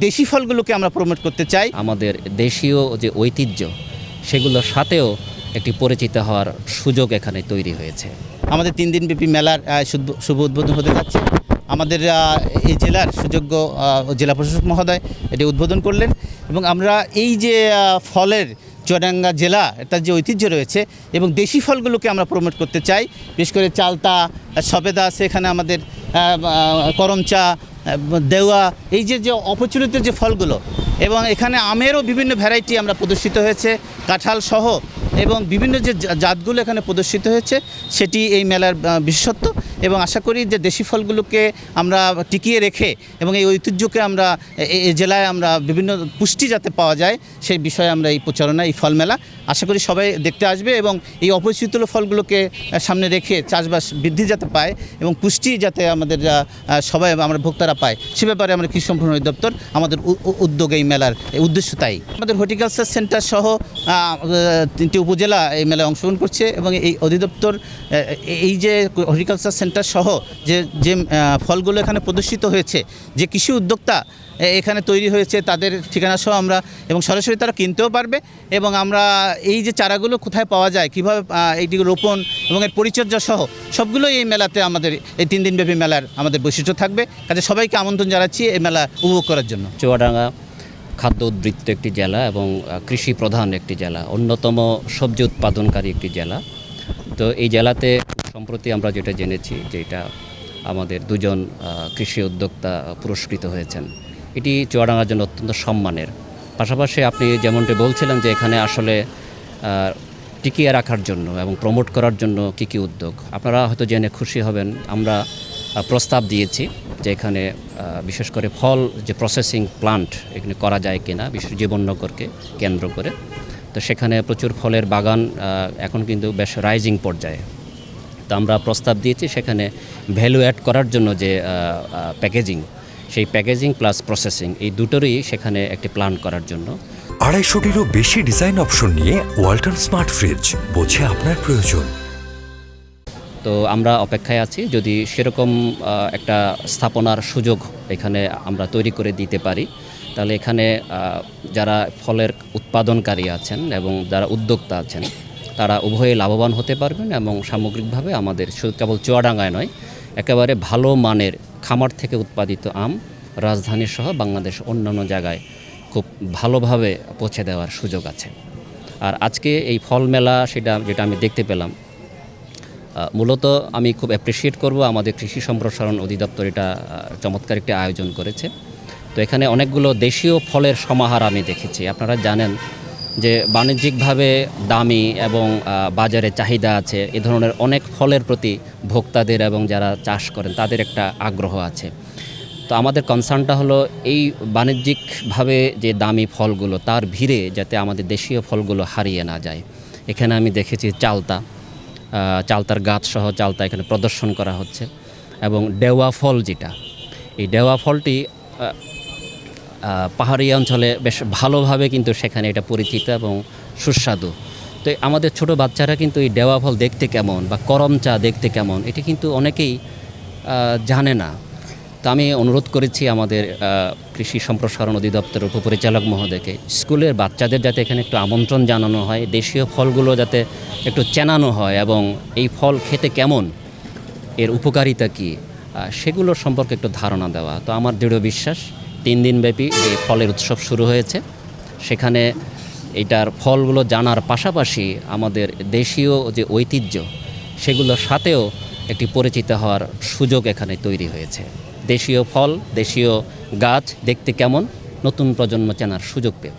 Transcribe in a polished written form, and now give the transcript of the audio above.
দেশি ফলগুলোকে আমরা প্রমোট করতে চাই। আমাদের দেশীয় যে ঐতিহ্য সেগুলোর সাথেও একটি পরিচিত হওয়ার সুযোগ এখানে তৈরি হয়েছে। আমাদের 3 দিনব্যাপী মেলার শুভ উদ্বোধন হতে যাচ্ছে। আমাদের এই জেলার সুযোগ্য জেলা প্রশাসক মহোদয় এটি উদ্বোধন করলেন এবং আমরা এই যে ফলের চুয়াডাঙ্গা জেলা তার যে ঐতিহ্য রয়েছে এবং দেশি ফলগুলোকে আমরা প্রমোট করতে চাই। বিশেষ করে চালতা, সবেদা আছে এখানে, আমাদের করমচা, দেওয়া, এই যে অপরিচিত যে ফলগুলো, এবং এখানে আমেরও বিভিন্ন ভ্যারাইটি আমরা প্রদর্শিত হয়েছে, কাঁঠাল সহ, এবং বিভিন্ন যে জাতগুলো এখানে প্রদর্শিত হয়েছে সেটি এই মেলার বিশেষত্ব। এবং আশা করি যে দেশি ফলগুলোকে আমরা টিকিয়ে রেখে এবং এই ঐতিহ্যকে আমরা এই জেলায় আমরা বিভিন্ন পুষ্টি যাতে পাওয়া যায় সেই বিষয়ে আমরা এই প্রচারণা, এই ফল মেলা আশা করি সবাই দেখতে আসবে এবং এই অপরিচিত ফলগুলোকে সামনে রেখে চাষবাস বৃদ্ধি যাতে পায় এবং পুষ্টি যাতে আমাদের সবাই আমরা ভোক্তারা পায় সে ব্যাপারে আমরা কৃষি সম্প্রসারণ অধিদপ্তর আমাদের উদ্যোগ, এই মেলার উদ্দেশ্য তাই। আমাদের হর্টিকালচার সেন্টার সহ 3টি উপজেলা এই মেলায় অংশগ্রহণ করছে এবং এই অধিদপ্তর এই যে হর্টিকালচার সেন্টার সহ যে ফলগুলো এখানে প্রদর্শিত হয়েছে, যে কৃষি উদ্যোক্তা এখানে তৈরি হয়েছে তাদের ঠিকানা সহ আমরা, এবং সরাসরি তারা কিনতেও পারবে এবং আমরা এই যে চারাগুলো কোথায় পাওয়া যায়, কীভাবে এইটি রোপণ এবং এর পরিচর্যা সহ সবগুলোই এই মেলাতে আমাদের এই 3 দিনব্যাপী মেলার আমাদের বৈশিষ্ট্য থাকবে। কাজে সবাইকে আমন্ত্রণ জানাচ্ছি এই মেলা উপভোগ করার জন্য। চুয়াডাঙ্গা খাদ্য উদ্বৃত্ত একটি জেলা এবং কৃষি প্রধান একটি জেলা, অন্যতম সবজি উৎপাদনকারী একটি জেলা। তো এই জেলাতে সম্প্রতি আমরা যেটা জেনেছি যে এটা আমাদের 2 জন কৃষি উদ্যোক্তা পুরস্কৃত হয়েছেন। এটি চুয়াডাঙ্গার জন্য অত্যন্ত সম্মানের। পাশাপাশি আপনি যেমনটি বলছিলেন যে এখানে আসলে টিকিয়ে রাখার জন্য এবং প্রমোট করার জন্য কী উদ্যোগ, আপনারা হয়তো জেনে খুশি হবেন। আমরা প্রস্তাব দিয়েছি যে এখানে বিশেষ করে ফল যে প্রসেসিং প্লান্ট এখানে করা যায় কিনা, বিশেষ জীবননগরকে কেন্দ্র করে। তো সেখানে প্রচুর ফলের বাগান এখন কিন্তু বেশ রাইজিং পর্যায়ে। তো আমরা প্রস্তাব দিয়েছি সেখানে ভ্যালু অ্যাড করার জন্য যে প্যাকেজিং, সেই প্যাকেজিং প্লাস প্রসেসিং এই দুটোরই সেখানে একটি প্ল্যান করার জন্য। 250-টিরও বেশি ডিজাইন অপশন নিয়ে ওয়ালটন স্মার্ট ফ্রিজ, বোঝে আপনার প্রয়োজন। তো আমরা অপেক্ষায় আছি, যদি সেরকম একটা স্থাপনার সুযোগ এখানে আমরা তৈরি করে দিতে পারি তাহলে এখানে যারা ফলের উৎপাদনকারী আছেন এবং যারা উদ্যোক্তা আছেন তারা উভয়ে লাভবান হতে পারবেন এবং সামগ্রিকভাবে আমাদের শুধু কেবল চুয়াডাঙ্গায় নয়, একেবারে ভালো মানের খামার থেকে উৎপাদিত আম রাজধানী সহ বাংলাদেশ অন্যান্য জায়গায় খুব ভালোভাবে পৌঁছে দেওয়ার সুযোগ আছে। আর আজকে এই ফল মেলা যেটা আমি দেখতে পেলাম, মূলত আমি খুব অ্যাপ্রিসিয়েট করব আমাদের কৃষি সম্প্রসারণ অধিদপ্তর এটা চমৎকার একটি আয়োজন করেছে। তো এখানে অনেকগুলো দেশীয় ফলের সমাহার আমি দেখেছি। আপনারা জানেন যে বাণিজ্যিকভাবে দামি এবং বাজারে চাহিদা আছে, এ ধরনের অনেক ফলের প্রতি ভোক্তাদের এবং যারা চাষ করেন তাদের একটা আগ্রহ আছে। তো আমাদের কনসার্নটা হলো এই বাণিজ্যিকভাবে যে দামি ফলগুলো তার ভিড়ে যাতে আমাদের দেশীয় ফলগুলো হারিয়ে না যায়। এখানে আমি দেখেছি চালতার গাছ সহ চালতা এখানে প্রদর্শন করা হচ্ছে এবং ডেওয়া ফল, যেটা এই ডেওয়া ফলটি পাহাড়ি অঞ্চলে বেশ ভালোভাবে কিন্তু সেখানে এটা পরিচিত এবং সুস্বাদু। তো আমাদের ছোট বাচ্চারা কিন্তু এই ডেওয়া ফল দেখতে কেমন বা করমচা দেখতে কেমন এটি কিন্তু অনেকেই জানে না। তো আমি অনুরোধ করেছি আমাদের কৃষি সম্প্রসারণ অধিদপ্তরের উপপরিচালক মহোদয়কে স্কুলের বাচ্চাদের যাতে এখানে একটু আমন্ত্রণ জানানো হয়, দেশীয় ফলগুলো যাতে একটু চেনানো হয় এবং এই ফল খেতে কেমন, এর উপকারিতা কী, সেগুলো সম্পর্কে একটু ধারণা দেওয়া। তো আমার দৃঢ় বিশ্বাস 3 দিনব্যাপী যে ফলের উৎসব শুরু হয়েছে সেখানে এইটার ফলগুলো জানার পাশাপাশি আমাদের দেশীয় যে ঐতিহ্য সেগুলোর সাথেও একটি পরিচিত হওয়ার সুযোগ এখানে তৈরি হয়েছে। দেশীয় ফল, দেশীয় গাছ দেখতে কেমন, নতুন প্রজন্ম চেনার সুযোগ পেয়ে